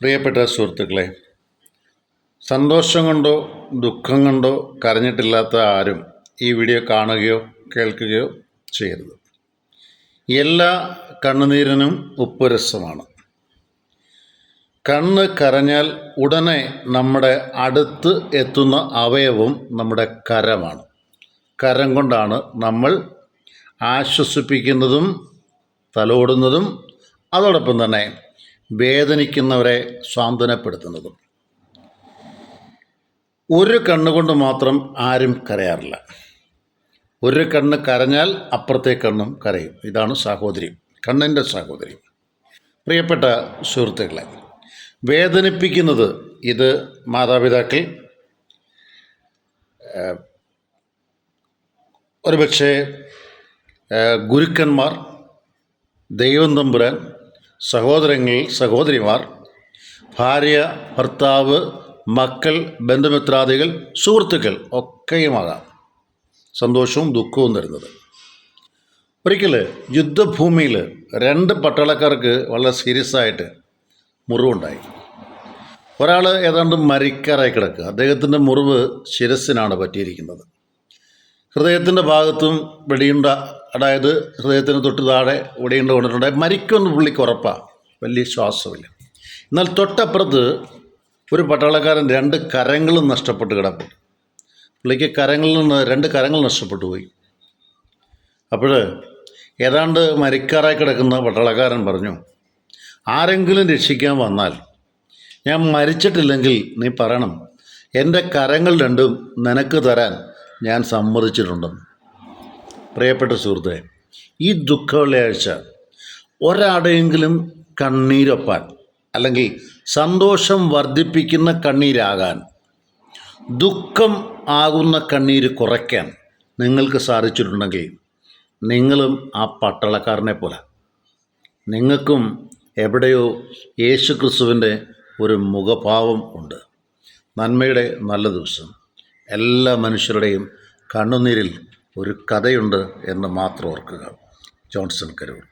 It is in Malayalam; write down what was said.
പ്രിയപ്പെട്ട സുഹൃത്തുക്കളെ, സന്തോഷം കൊണ്ടോ ദുഃഖം കൊണ്ടോ കരഞ്ഞിട്ടില്ലാത്ത ആരും ഈ വീഡിയോ കാണുകയോ കേൾക്കുകയോ ചെയ്യരുത്. എല്ലാ കണ്ണുനീരിനും ഉപ്പുരസമാണ്. കണ്ണ് കരഞ്ഞാൽ ഉടനെ നമ്മുടെ അടുത്ത് എത്തുന്ന അവയവം നമ്മുടെ കരമാണ്. കരം കൊണ്ടാണ് നമ്മൾ ആശ്വസിപ്പിക്കുന്നതും തലോടുന്നതും അതോടൊപ്പം തന്നെ വേദനിക്കുന്നവരെ സാന്ത്വനപ്പെടുത്തുന്നതും. ഒരു കണ്ണുകൊണ്ട് മാത്രം ആരും കരയാറില്ല. ഒരു കണ്ണ് കരഞ്ഞാൽ അപ്പുറത്തെ കണ്ണും കരയും. ഇതാണ് സാഹോദര്യം, കണ്ണിൻ്റെ സാഹോദര്യം. പ്രിയപ്പെട്ട സുഹൃത്തുക്കളെ, വേദനിപ്പിക്കുന്നത് ഇത് മാതാപിതാക്കൾ, ഒരുപക്ഷെ ഗുരുക്കന്മാർ, ദൈവം തമ്പുരാൻ, സഹോദരങ്ങൾ, സഹോദരിമാർ, ഭാര്യ, ഭർത്താവ്, മക്കൾ, ബന്ധുമിത്രാദികൾ, സുഹൃത്തുക്കൾ ഒക്കെയുമാകാം സന്തോഷവും ദുഃഖവും തരുന്നത്. ഒരിക്കൽ യുദ്ധഭൂമിയിൽ രണ്ട് പട്ടാളക്കാർക്ക് വളരെ സീരിയസ് ആയിട്ട് മുറിവുണ്ടായി. ഒരാൾ ഏതാണ്ട് മരിക്കാറായി കിടക്കുക. അദ്ദേഹത്തിൻ്റെ മുറിവ് ശിരസ്സിനാണ് പറ്റിയിരിക്കുന്നത്. ഹൃദയത്തിൻ്റെ ഭാഗത്തും വെടിയുണ്ട, അതായത് ഹൃദയത്തിന് തൊട്ട് താഴെ വെടിയുണ്ട കൊണ്ടിട്ടുണ്ടായി. മരിക്കുമെന്ന് പുള്ളിക്ക് ഉറപ്പാണ്, വലിയ ശ്വാസമില്ല. എന്നാൽ തൊട്ടപ്പുറത്ത് ഒരു പട്ടാളക്കാരൻ രണ്ട് കരങ്ങളും നഷ്ടപ്പെട്ട് കിടപ്പുണ്ട്. പുള്ളിക്ക് കരങ്ങളിൽ നിന്ന് രണ്ട് കരങ്ങൾ നഷ്ടപ്പെട്ടു പോയി. അപ്പോൾ ഏതാണ്ട് മരിക്കാറായി കിടക്കുന്ന പട്ടാളക്കാരൻ പറഞ്ഞു, ആരെങ്കിലും രക്ഷിക്കാൻ വന്നാൽ ഞാൻ മരിച്ചിട്ടില്ലെങ്കിൽ നീ പറയണം, എൻ്റെ കരങ്ങൾ രണ്ടും നിനക്ക് തരാൻ ഞാൻ സമ്മതിച്ചിട്ടുണ്ടെന്ന്. പ്രിയപ്പെട്ട സുഹൃത്തെ, ഈ ദുഃഖ വെള്ളിയാഴ്ച ഒരാടെയെങ്കിലും കണ്ണീരൊപ്പാൻ, അല്ലെങ്കിൽ സന്തോഷം വർദ്ധിപ്പിക്കുന്ന കണ്ണീരാകാൻ, ദുഃഖം ആകുന്ന കണ്ണീര് കുറയ്ക്കാൻ നിങ്ങൾക്ക് സാധിച്ചിട്ടുണ്ടെങ്കിൽ നിങ്ങളും ആ പട്ടാളക്കാരനെ പോലെ, നിങ്ങൾക്കും എവിടെയോ യേശു ക്രിസ്തുവിൻ്റെ ഒരു മുഖഭാവം ഉണ്ട്. നന്മയുടെ നല്ല ദിവസം. എല്ലാ മനുഷ്യരുടെയും കണ്ണുനീരിൽ ഒരു കഥയുണ്ട് എന്ന് മാത്രം ഓർക്കുക. ജോൺസൺ കരൂർ.